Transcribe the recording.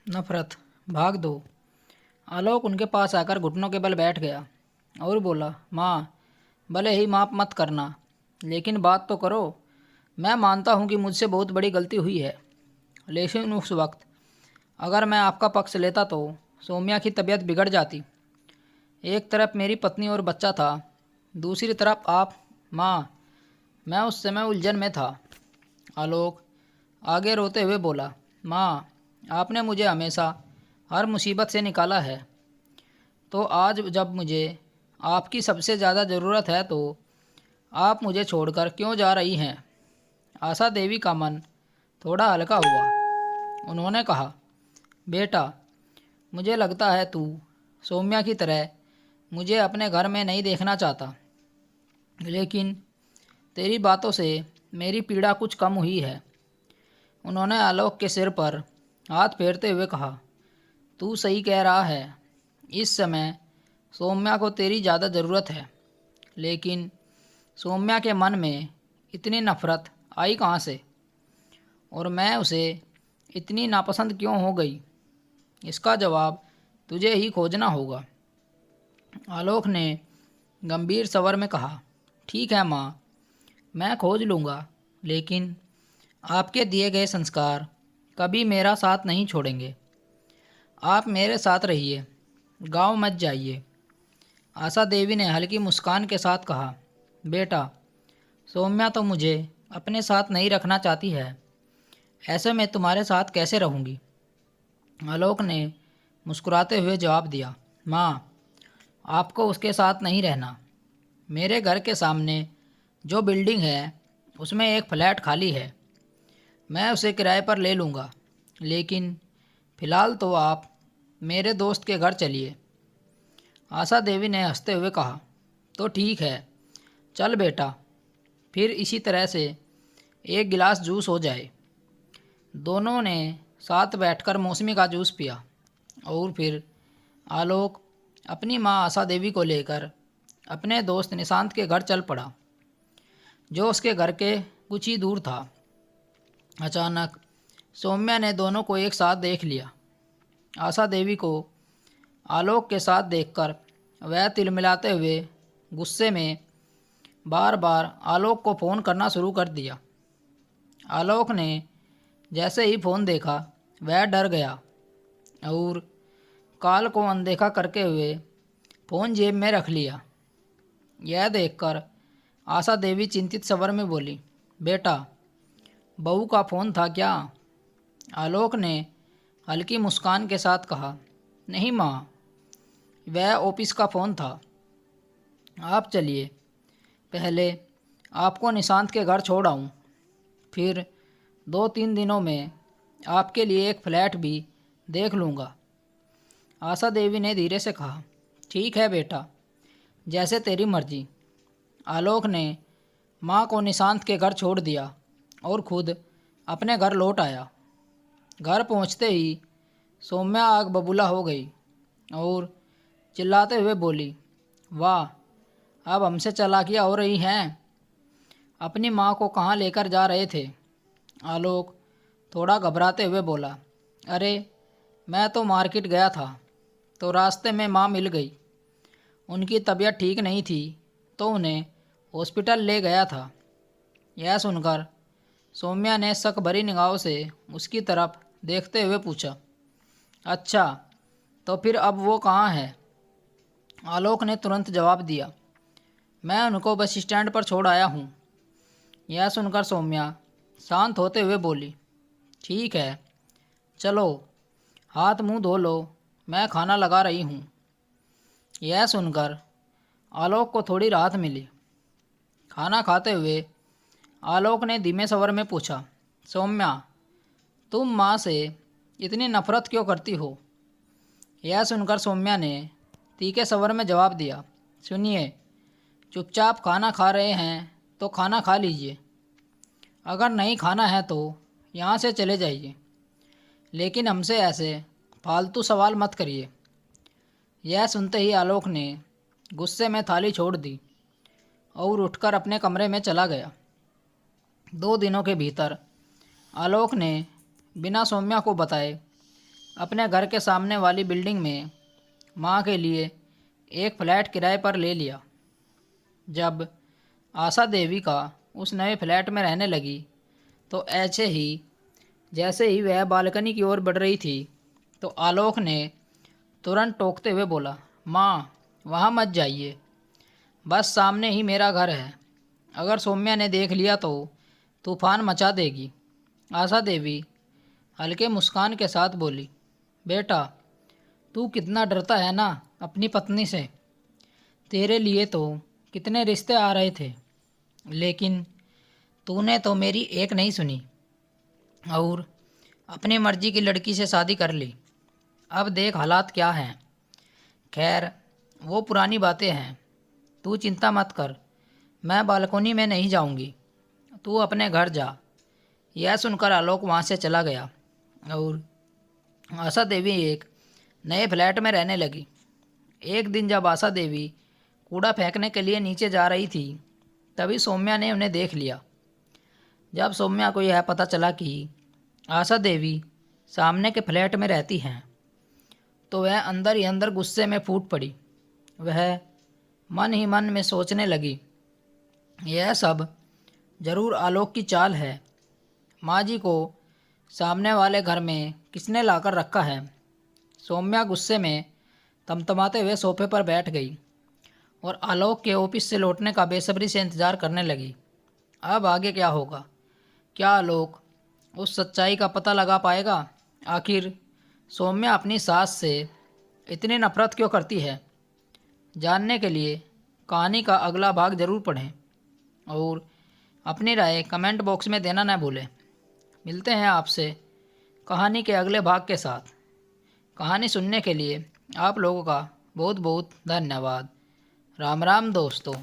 नफरत, भाग दो। आलोक उनके पास आकर घुटनों के बल बैठ गया और बोला, माँ, भले ही माफ़ मत करना, लेकिन बात तो करो। मैं मानता हूँ कि मुझसे बहुत बड़ी गलती हुई है, लेकिन उस वक्त अगर मैं आपका पक्ष लेता तो सौम्या की तबीयत बिगड़ जाती। एक तरफ मेरी पत्नी और बच्चा था, दूसरी तरफ आप। माँ, मैं उस समय उलझन में था। आलोक आगे रोते हुए बोला, माँ, आपने मुझे हमेशा हर मुसीबत से निकाला है, तो आज जब मुझे आपकी सबसे ज़्यादा ज़रूरत है तो आप मुझे छोड़कर क्यों जा रही हैं। आशा देवी का मन थोड़ा हल्का हुआ। उन्होंने कहा, बेटा, मुझे लगता है तू सौम्या की तरह मुझे अपने घर में नहीं देखना चाहता, लेकिन तेरी बातों से मेरी पीड़ा कुछ कम हुई है। उन्होंने आलोक के सिर पर हाथ फेरते हुए कहा, तू सही कह रहा है। इस समय सौम्या को तेरी ज़्यादा ज़रूरत है, लेकिन सौम्या के मन में इतनी नफ़रत आई कहाँ से, और मैं उसे इतनी नापसंद क्यों हो गई, इसका जवाब तुझे ही खोजना होगा। आलोक ने गंभीर स्वर में कहा, ठीक है माँ, मैं खोज लूँगा, लेकिन आपके दिए गए संस्कार कभी मेरा साथ नहीं छोड़ेंगे। आप मेरे साथ रहिए, गांव मत जाइए। आशा देवी ने हल्की मुस्कान के साथ कहा, बेटा, सौम्या तो मुझे अपने साथ नहीं रखना चाहती है, ऐसे में तुम्हारे साथ कैसे रहूँगी। आलोक ने मुस्कुराते हुए जवाब दिया, माँ, आपको उसके साथ नहीं रहना। मेरे घर के सामने जो बिल्डिंग है उसमें एक फ्लैट खाली है, मैं उसे किराए पर ले लूँगा, लेकिन फ़िलहाल तो आप मेरे दोस्त के घर चलिए। आशा देवी ने हंसते हुए कहा, तो ठीक है, चल बेटा, फिर इसी तरह से एक गिलास जूस हो जाए। दोनों ने साथ बैठकर मौसमी का जूस पिया और फिर आलोक अपनी माँ आशा देवी को लेकर अपने दोस्त निशांत के घर चल पड़ा, जो उसके घर के कुछ ही दूर था। अचानक सौम्या ने दोनों को एक साथ देख लिया। आशा देवी को आलोक के साथ देखकर वह तिलमिलाते हुए गुस्से में बार बार आलोक को फ़ोन करना शुरू कर दिया। आलोक ने जैसे ही फ़ोन देखा वह डर गया और कॉल को अनदेखा करके हुए फ़ोन जेब में रख लिया। यह देखकर आशा देवी चिंतित स्वर में बोली, बेटा, बहू का फ़ोन था क्या। आलोक ने हल्की मुस्कान के साथ कहा, नहीं माँ, वह ऑफिस का फ़ोन था। आप चलिए, पहले आपको निशांत के घर छोड़ आऊँ, फिर 2-3 दिनों में आपके लिए एक फ़्लैट भी देख लूँगा। आशा देवी ने धीरे से कहा, ठीक है बेटा, जैसे तेरी मर्जी। आलोक ने माँ को निशांत के घर छोड़ दिया और खुद अपने घर लौट आया। घर पहुँचते ही सौम्या आग बबूला हो गई और चिल्लाते हुए बोली, वाह, अब हमसे चालाकियाँ हो रही हैं। अपनी माँ को कहाँ लेकर जा रहे थे। आलोक थोड़ा घबराते हुए बोला, अरे, मैं तो मार्केट गया था तो रास्ते में माँ मिल गई। उनकी तबीयत ठीक नहीं थी तो उन्हें हॉस्पिटल ले गया था। यह सुनकर सौम्या ने शक भरी निगाहों से उसकी तरफ देखते हुए पूछा, अच्छा, तो फिर अब वो कहाँ है। आलोक ने तुरंत जवाब दिया, मैं उनको बस स्टैंड पर छोड़ आया हूँ। यह सुनकर सौम्या शांत होते हुए बोली, ठीक है, चलो हाथ मुंह धो लो, मैं खाना लगा रही हूँ। यह सुनकर आलोक को थोड़ी राहत मिली। खाना खाते हुए आलोक ने धीमे स्वर में पूछा, सौम्या, तुम माँ से इतनी नफरत क्यों करती हो। यह सुनकर सौम्या ने तीखे स्वर में जवाब दिया, सुनिए, चुपचाप खाना खा रहे हैं तो खाना खा लीजिए, अगर नहीं खाना है तो यहाँ से चले जाइए, लेकिन हमसे ऐसे फालतू सवाल मत करिए। यह सुनते ही आलोक ने गुस्से में थाली छोड़ दी और उठकर अपने कमरे में चला गया। 2 दिनों के भीतर आलोक ने बिना सौम्या को बताए अपने घर के सामने वाली बिल्डिंग में माँ के लिए एक फ्लैट किराए पर ले लिया। जब आशा देवी का उस नए फ्लैट में रहने लगी तो ऐसे ही जैसे ही वह बालकनी की ओर बढ़ रही थी तो आलोक ने तुरंत टोकते हुए बोला, माँ वहाँ मत जाइए, बस सामने ही मेरा घर है। अगर सौम्या ने देख लिया तो तूफान मचा देगी। आशा देवी हल्के मुस्कान के साथ बोली, बेटा तू कितना डरता है ना अपनी पत्नी से। तेरे लिए तो कितने रिश्ते आ रहे थे, लेकिन तूने तो मेरी एक नहीं सुनी और अपनी मर्जी की लड़की से शादी कर ली। अब देख हालात क्या हैं। खैर वो पुरानी बातें हैं, तू चिंता मत कर, मैं बालकोनी में नहीं जाऊंगी, तू अपने घर जा। यह सुनकर आलोक वहाँ से चला गया और आशा देवी एक नए फ्लैट में रहने लगी। एक दिन जब आशा देवी कूड़ा फेंकने के लिए नीचे जा रही थी तभी सौम्या ने उन्हें देख लिया। जब सौम्या को यह पता चला कि आशा देवी सामने के फ्लैट में रहती हैं तो वह अंदर ही अंदर गुस्से में फूट पड़ी। वह मन ही मन में सोचने लगी, यह सब जरूर आलोक की चाल है। माँ जी को सामने वाले घर में किसने लाकर रखा है। सौम्या गुस्से में तमतमाते हुए सोफे पर बैठ गई और आलोक के ऑफिस से लौटने का बेसब्री से इंतज़ार करने लगी। अब आगे क्या होगा? क्या आलोक उस सच्चाई का पता लगा पाएगा? आखिर सौम्या अपनी सास से इतनी नफरत क्यों करती है? जानने के लिए कहानी का अगला भाग ज़रूर पढ़ें और अपनी राय कमेंट बॉक्स में देना न भूलें। मिलते हैं आपसे कहानी के अगले भाग के साथ। कहानी सुनने के लिए आप लोगों का बहुत बहुत धन्यवाद। राम राम दोस्तों।